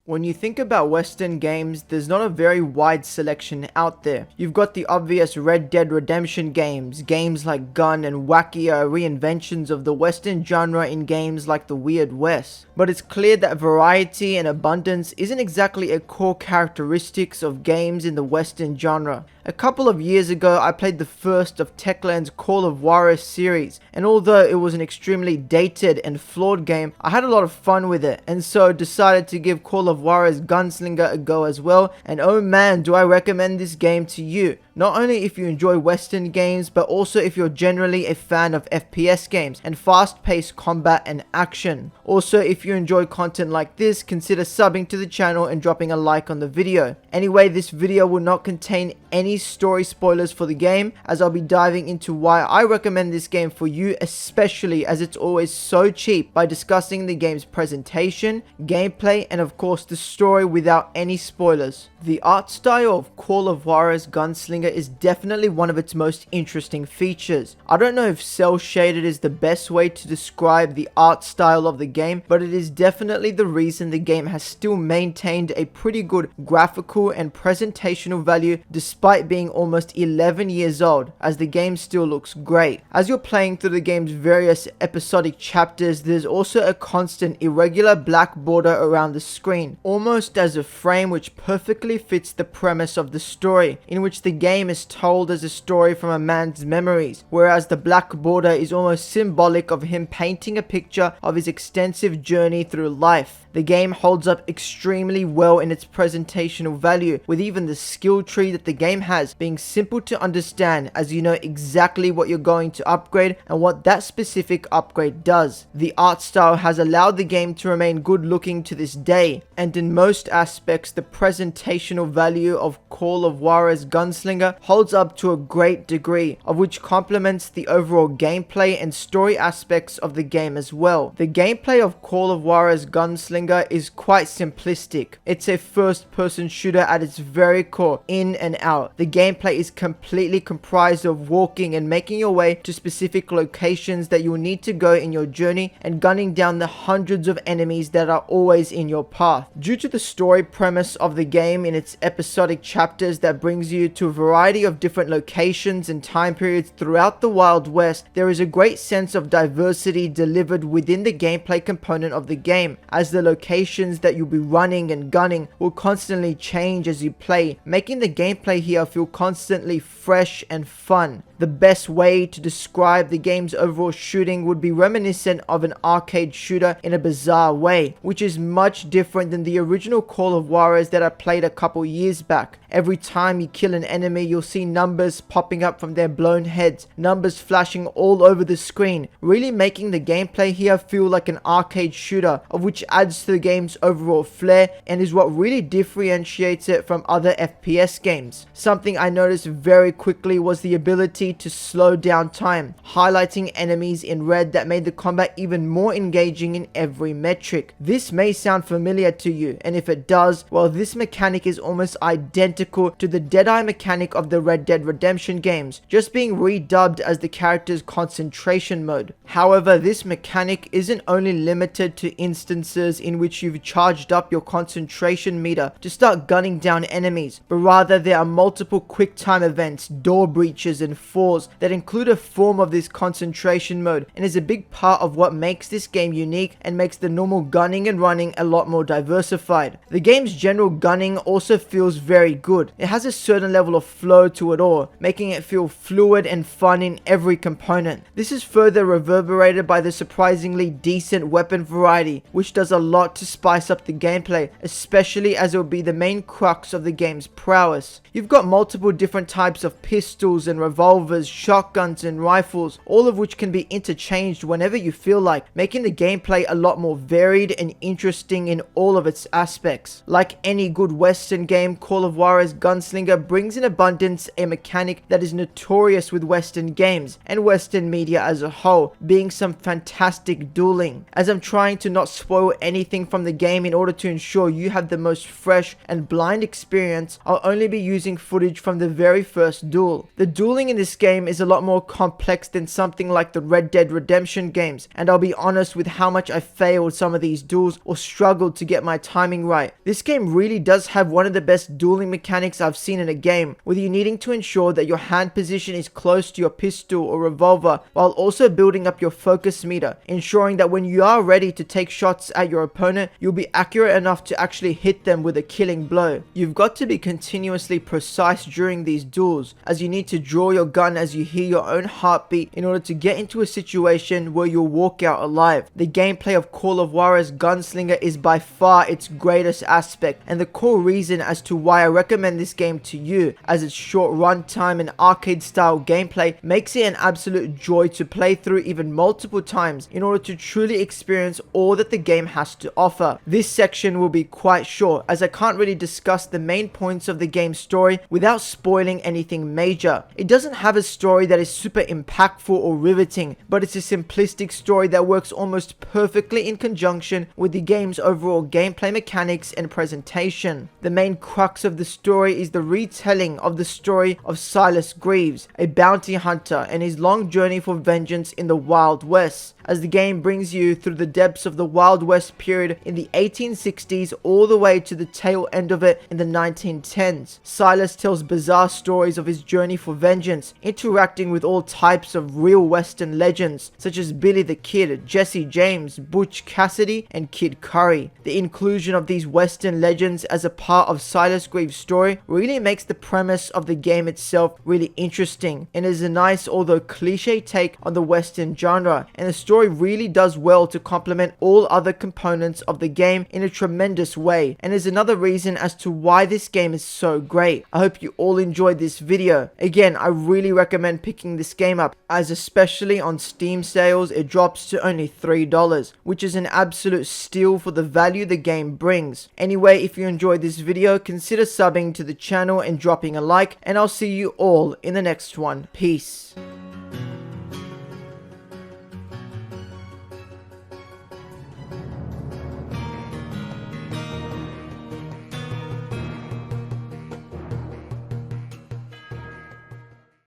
When you think about Western games, there's not a very wide selection out there. You've got the obvious Red Dead Redemption games, games like Gun and Wackier are reinventions of the Western genre in games like the Weird West. But it's clear that variety and abundance isn't exactly a core characteristics of games in the Western genre. A couple of years ago, I played the first of Techland's Call of Juarez series, and although it was an extremely dated and flawed game, I had a lot of fun with it, and so decided to give Call of Juarez Gunslinger a go as well, and oh man, do I recommend this game to you. Not only if you enjoy Western games, but also if you're generally a fan of FPS games and fast-paced combat and action. Also, if you enjoy content like this, consider subbing to the channel and dropping a like on the video. Anyway, this video will not contain any story spoilers for the game, as I'll be diving into why I recommend this game for you, especially as it's always so cheap, by discussing the game's presentation, gameplay, and of course the story without any spoilers. The art style of Call of Juarez Gunslinger is definitely one of its most interesting features. I don't know if cel shaded is the best way to describe the art style of the game, but it is definitely the reason the game has still maintained a pretty good graphical and presentational value despite being almost 11 years old, as the game still looks great. As you're playing through the game's various episodic chapters, there's also a constant irregular black border around the screen, almost as a frame which perfectly fits the premise of the story, in which the game is told as a story from a man's memories, whereas the black border is almost symbolic of him painting a picture of his extensive journey through life. The game holds up extremely well in its presentational value, with even the skill tree that the game has being simple to understand, as you know exactly what you're going to upgrade and what that specific upgrade does. The art style has allowed the game to remain good looking to this day, and in most aspects the presentational value of Call of Juarez Gunslinger holds up to a great degree, of which complements the overall gameplay and story aspects of the game as well. The gameplay of Call of Juarez Gunslinger is quite simplistic. It's a first-person shooter at its very core, in and out. The gameplay is completely comprised of walking and making your way to specific locations that you will need to go in your journey, and gunning down the hundreds of enemies that are always in your path. Due to the story premise of the game in its episodic chapters that brings you to a variety of different locations and time periods throughout the Wild West, there is a great sense of diversity delivered within the gameplay component of the game, as the locations that you'll be running and gunning will constantly change as you play, making the gameplay here feel constantly fresh and fun. The best way to describe the game's overall shooting would be reminiscent of an arcade shooter in a bizarre way, which is much different than the original Call of Juarez that I played a couple years back. Every time you kill an enemy, you'll see numbers popping up from their blown heads, numbers flashing all over the screen, really making the gameplay here feel like an arcade shooter, of which adds to the game's overall flair and is what really differentiates it from other FPS games. Something I noticed very quickly was the ability to slow down time, highlighting enemies in red that made the combat even more engaging in every metric. This may sound familiar to you, and if it does, well, this mechanic is almost identical to the Deadeye mechanic of the Red Dead Redemption games, just being redubbed as the character's concentration mode. However, this mechanic isn't only limited to instances in which you've charged up your concentration meter to start gunning down enemies, but rather there are multiple quick time events, door breaches, and falls that include a form of this concentration mode, and is a big part of what makes this game unique and makes the normal gunning and running a lot more diversified. The game's general gunning also feels very good. It has a certain level of flow to it all, making it feel fluid and fun in every component. This is further reverberated by the surprisingly decent weapon variety, which does a lot to spice up the gameplay, especially as it will be the main crux of the game's prowess. You've got multiple different types of pistols and revolvers, shotguns and rifles, all of which can be interchanged whenever you feel like, making the gameplay a lot more varied and interesting in all of its aspects. Like any good Western game, Call of Juarez Gunslinger brings an abundance abundance, a mechanic that is notorious with Western games and Western media as a whole, being some fantastic dueling. As I'm trying to not spoil anything from the game in order to ensure you have the most fresh and blind experience, I'll only be using footage from the very first duel. The dueling in this game is a lot more complex than something like the Red Dead Redemption games, and I'll be honest with how much I failed some of these duels or struggled to get my timing right. This game really does have one of the best dueling mechanics I've seen in a game, with you needing to ensure that your hand position is close to your pistol or revolver while also building up your focus meter, ensuring that when you are ready to take shots at your opponent, you'll be accurate enough to actually hit them with a killing blow. You've got to be continuously precise during these duels, as you need to draw your gun as you hear your own heartbeat in order to get into a situation where you'll walk out alive. The gameplay of Call of Juarez Gunslinger is by far its greatest aspect, and the core reason as to why I recommend this game to you, as its short runtime and arcade style gameplay makes it an absolute joy to play through even multiple times in order to truly experience all that the game has to offer. This section will be quite short, as I can't really discuss the main points of the game's story without spoiling anything major. It doesn't have a story that is super impactful or riveting, but it's a simplistic story that works almost perfectly in conjunction with the game's overall gameplay mechanics and presentation. The main crux of the story is the retelling of the story of Silas Greaves, a bounty hunter, and his long journey for vengeance in the Wild West, as the game brings you through the depths of the Wild West period in the 1860s all the way to the tail end of it in the 1910s. Silas tells bizarre stories of his journey for vengeance, interacting with all types of real Western legends such as Billy the Kid, Jesse James, Butch Cassidy, and Kid Curry. The inclusion of these Western legends as a part of Silas Greaves' story really makes the premise of the game itself really interesting, and is a nice although cliche take on the Western genre, and the story really does well to complement all other components of the game in a tremendous way, and is another reason as to why this game is so great. I hope you all enjoyed this video. Again, I really recommend picking this game up, as especially on Steam sales it drops to only $3, which is an absolute steal for the value the game brings. Anyway, if you enjoyed this video, consider subbing to the channel and dropping a like, and I'll see you all in the next one. Peace.